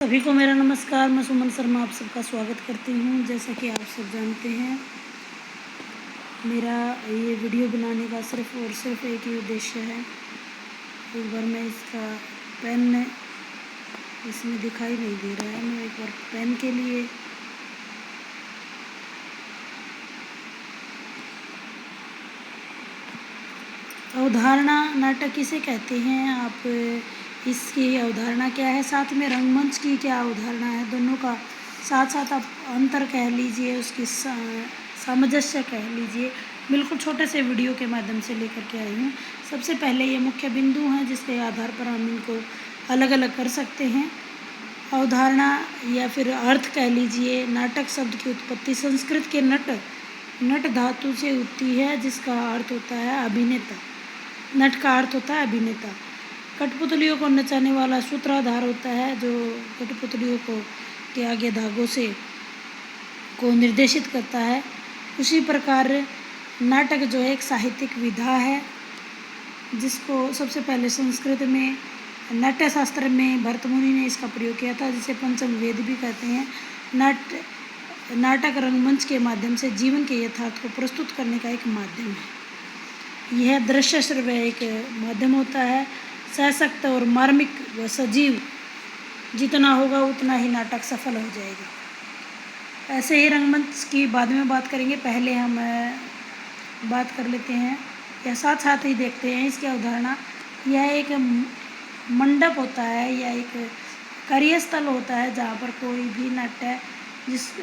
सभी को मेरा नमस्कार। मैं सुमन शर्मा आप सबका स्वागत करती हूँ। जैसा कि आप सब जानते हैं, मेरा ये वीडियो बनाने का सिर्फ और सिर्फ एक ही उद्देश्य है। एक बार मैं इसका पेन इसमें दिखाई नहीं दे रहा है, मैं एक बार पेन के लिए अवधारणा नाटक किसे कहते हैं, आप इसकी अवधारणा क्या है, साथ में रंगमंच की क्या अवधारणा है, दोनों का साथ साथ आप अंतर कह लीजिए, उसकी सामंजस्य कह लीजिए, बिल्कुल छोटे से वीडियो के माध्यम से लेकर के आई हूँ। सबसे पहले ये मुख्य बिंदु हैं जिसके आधार पर हम इनको अलग अलग कर सकते हैं। अवधारणा या फिर अर्थ कह लीजिए। नाटक शब्द की उत्पत्ति संस्कृत के नट धातु से होती है, जिसका अर्थ होता है अभिनेता। नट का अर्थ होता है अभिनेता। कठपुतलियों को नचाने वाला सूत्रधार होता है, जो कठपुतलियों को के आगे धागों से को निर्देशित करता है। उसी प्रकार नाटक जो है एक साहित्यिक विधा है, जिसको सबसे पहले संस्कृत में नाट्य शास्त्र में भरतमुनि ने इसका प्रयोग किया था, जिसे पंचम वेद भी कहते हैं। नाटक रंगमंच के माध्यम से जीवन के यथार्थ को प्रस्तुत करने का एक माध्यम है। यह दृश्य श्रव्य एक माध्यम होता है। सशक्त और मार्मिक व सजीव जितना होगा उतना ही नाटक सफल हो जाएगा। ऐसे ही रंगमंच की बाद में बात करेंगे, पहले हम बात कर लेते हैं या साथ साथ ही देखते हैं इसकी अवधारणा। यह एक मंडप होता है या एक कार्यस्थल होता है जहाँ पर कोई भी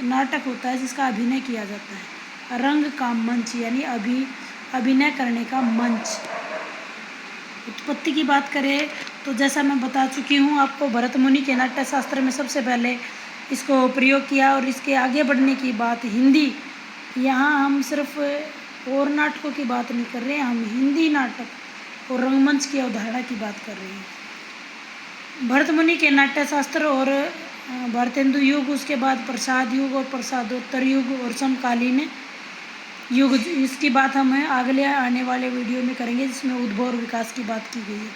नाटक होता है जिसका अभिनय किया जाता है। रंग का मंच यानी अभिनय करने का मंच। उत्पत्ति की बात करें तो जैसा मैं बता चुकी हूँ आपको, भरतमुनि के नाट्य शास्त्र में सबसे पहले इसको प्रयोग किया। और इसके आगे बढ़ने की बात हिंदी, यहाँ हम सिर्फ और नाटकों की बात नहीं कर रहे हैं, हम हिंदी नाटक और रंगमंच की अवधारणा की बात कर रहे हैं। भरतमुनि के नाट्य शास्त्र और भारतेंदु युग, उसके बाद प्रसाद युग और प्रसादोत्तर युग और समकालीन युग, इसकी बात हम अगले आने वाले वीडियो में करेंगे, जिसमें उद्भव और विकास की बात की गई है।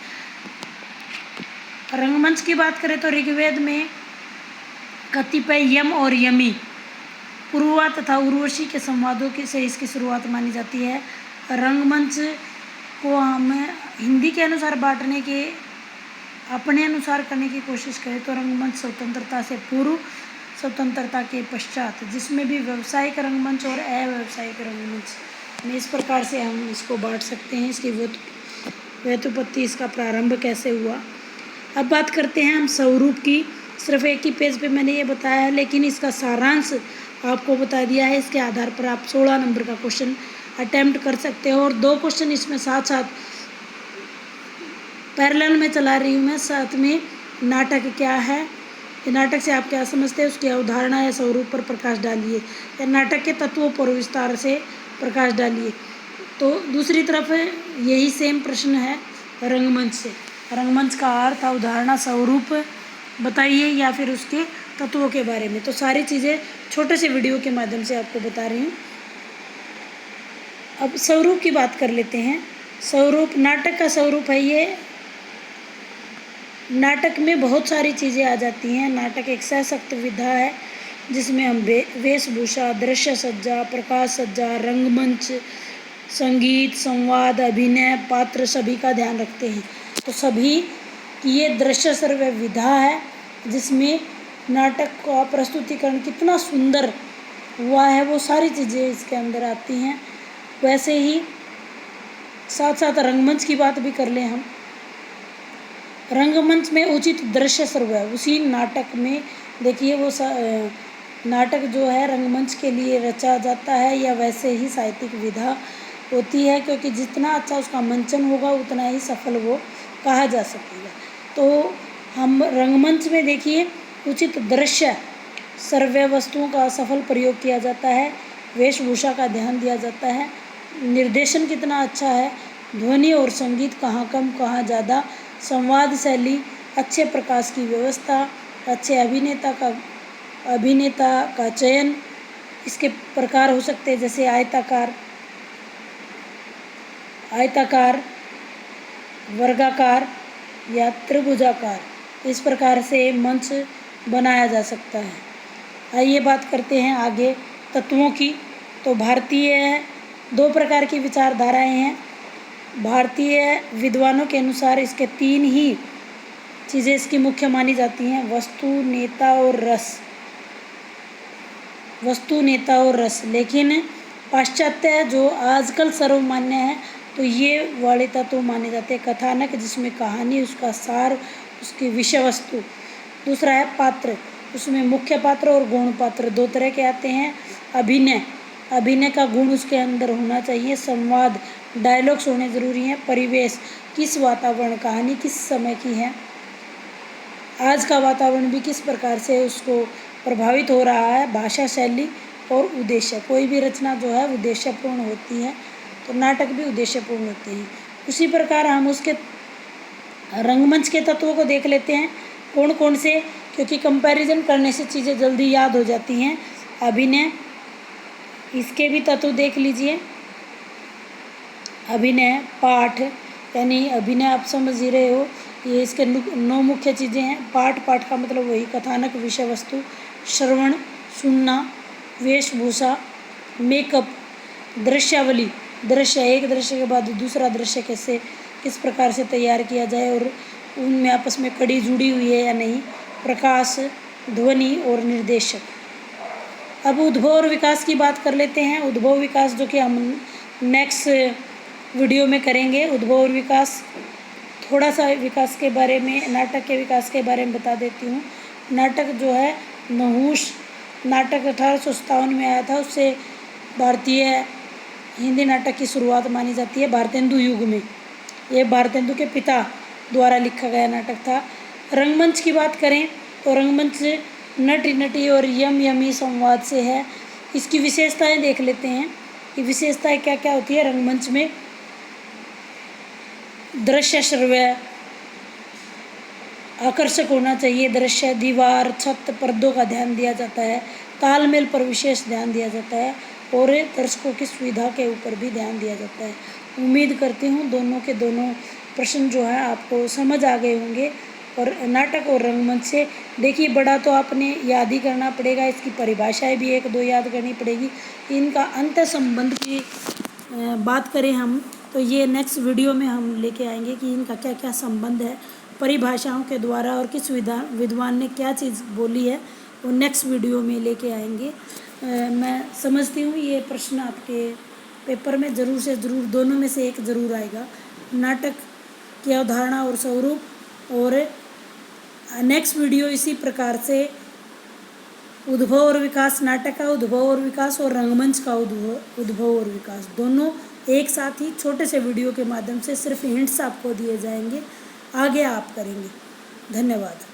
रंगमंच की बात करें तो ऋग्वेद में कतिपय यम और यमी, पुरुवा तथा उर्वशी के संवादों से इसकी शुरुआत मानी जाती है। रंगमंच को हम हिंदी के अनुसार बांटने के अपने अनुसार करने की कोशिश करें तो रंगमंच स्वतंत्रता से पूर्व, स्वतंत्रता के पश्चात, जिसमें भी व्यावसायिक रंगमंच और अव्यावसायिक रंगमंच में इस प्रकार से हम इसको बांट सकते हैं। इसकी व्युत्पत्ति, इसका प्रारंभ कैसे हुआ। अब बात करते हैं हम स्वरूप की। सिर्फ एक ही पेज पे मैंने ये बताया है, लेकिन इसका सारांश आपको बता दिया है। इसके आधार पर आप 16 नंबर का क्वेश्चन अटेम्प्ट कर सकते हो। और 2 क्वेश्चन इसमें साथ साथ पैरेलल में चला रही हूँ मैं। साथ में नाटक क्या है, नाटक से आप क्या समझते हैं, उसकी अवधारणा या स्वरूप पर प्रकाश डालिए, या नाटक के तत्वों पर विस्तार से प्रकाश डालिए। तो दूसरी तरफ यही सेम प्रश्न है रंगमंच से। रंगमंच का अर्थ, अवधारणा, स्वरूप बताइए या फिर उसके तत्वों के बारे में। तो सारी चीज़ें छोटे से वीडियो के माध्यम से आपको बता रही हूँ। अब स्वरूप की बात कर लेते हैं। स्वरूप, नाटक का स्वरूप है ये, नाटक में बहुत सारी चीज़ें आ जाती हैं। नाटक एक सशक्त विधा है जिसमें हम वेशभूषा, दृश्य सज्जा, प्रकाश सज्जा, रंगमंच, संगीत, संवाद, अभिनय, पात्र सभी का ध्यान रखते हैं। तो सभी ये दृश्य श्रव्य विधा है जिसमें नाटक का प्रस्तुतिकरण कितना सुंदर हुआ है, वो सारी चीज़ें इसके अंदर आती हैं। वैसे ही साथ साथ रंगमंच की बात भी कर लें हम। रंगमंच में उचित दृश्य श्रव्य, उसी नाटक में देखिए वो नाटक जो है रंगमंच के लिए रचा जाता है, या वैसे ही साहित्यिक विधा होती है, क्योंकि जितना अच्छा उसका मंचन होगा उतना ही सफल वो कहा जा सकेगा। तो हम रंगमंच में देखिए उचित दृश्य श्रव्य वस्तुओं का सफल प्रयोग किया जाता है, वेशभूषा का ध्यान दिया जाता है, निर्देशन कितना अच्छा है, ध्वनि और संगीत कहाँ कम कहाँ ज़्यादा, संवाद शैली, अच्छे प्रकाश की व्यवस्था, अच्छे अभिनेता का चयन। इसके प्रकार हो सकते हैं जैसे आयताकार, वर्गाकार या त्रिभुजाकार। इस प्रकार से मंच बनाया जा सकता है। आइए बात करते हैं आगे तत्वों की। तो भारतीय 2 प्रकार की विचारधाराएं हैं। भारतीय विद्वानों के अनुसार इसके 3 ही चीज़ें इसकी मुख्य मानी जाती हैं, वस्तु, नेता और रस। वस्तु, नेता और रस। लेकिन पाश्चात्य जो आजकल सर्वमान्य है, तो ये वाले तत्व माने जाते हैं। कथानक जिसमें कहानी, उसका सार, उसकी विषय वस्तु। दूसरा है पात्र, उसमें मुख्य पात्र और गौण पात्र 2 तरह के आते हैं। अभिनय, अभिनय का गुण उसके अंदर होना चाहिए। संवाद, डायलॉग्स होने ज़रूरी हैं। परिवेश, किस वातावरण, कहानी किस समय की है, आज का वातावरण भी किस प्रकार से उसको प्रभावित हो रहा है। भाषा शैली और उद्देश्य, कोई भी रचना जो है उद्देश्यपूर्ण होती है, तो नाटक भी उद्देश्यपूर्ण होते हैं। उसी प्रकार हम उसके रंगमंच के तत्वों को देख लेते हैं, कौन कौन से, क्योंकि कंपैरिजन करने से चीज़ें जल्दी याद हो जाती हैं। अभिनय, इसके भी तत्व देख लीजिए। अभिनय, पाठ, यानी अभिनय आप समझ ही रहे हो, ये इसके 9 मुख्य चीज़ें हैं। पाठ, पाठ का मतलब वही कथानक, विषय वस्तु। श्रवण, सुनना। वेशभूषा, मेकअप। दृश्यावली, दृश्य, एक दृश्य के बाद दूसरा दृश्य कैसे, किस प्रकार से तैयार किया जाए और उनमें आपस में कड़ी जुड़ी हुई है या नहीं। प्रकाश, ध्वनि और निर्देशक। अब उद्भव और विकास की बात कर लेते हैं। उद्भव विकास जो कि हम नेक्स्ट वीडियो में करेंगे। उद्भव और विकास, थोड़ा सा विकास के बारे में, नाटक के विकास के बारे में बता देती हूँ। नाटक जो है नहुष नाटक 1857 में आया था, उससे भारतीय हिंदी नाटक की शुरुआत मानी जाती है। भारतेंदु युग में, ये भारतेंदु के पिता द्वारा लिखा गया नाटक था। रंगमंच की बात करें तो रंगमंच नट नटी और यम यमी संवाद से है। इसकी विशेषताएं देख लेते हैं कि विशेषताएं क्या क्या होती है रंगमंच में। दृश्य श्रव्य आकर्षक होना चाहिए। दृश्य, दीवार, छत, पर्दों का ध्यान दिया जाता है। तालमेल पर विशेष ध्यान दिया जाता है और दर्शकों की सुविधा के ऊपर भी ध्यान दिया जाता है। उम्मीद करती हूँ दोनों के दोनों प्रश्न जो है आपको समझ आ गए होंगे। और नाटक और रंगमंच से देखिए, बड़ा तो आपने याद ही करना पड़ेगा, इसकी परिभाषाएं भी 1-2 याद करनी पड़ेगी। इनका अंत संबंध की बात करें हम, तो ये नेक्स्ट वीडियो में हम लेके आएंगे कि इनका क्या क्या संबंध है परिभाषाओं के द्वारा, और किस विद्वान ने क्या चीज़ बोली है, वो नेक्स्ट वीडियो में लेके आएंगे। मैं समझती हूँ ये प्रश्न आपके पेपर में ज़रूर से ज़रूर, दोनों में से एक ज़रूर आएगा। नाटक की अवधारणा और स्वरूप, और नेक्स्ट वीडियो इसी प्रकार से उद्भव और विकास, नाटक का उद्भव और विकास और रंगमंच का उद्भव और विकास, दोनों एक साथ ही छोटे से वीडियो के माध्यम से सिर्फ हिंट्स आपको दिए जाएंगे, आगे आप करेंगे। धन्यवाद।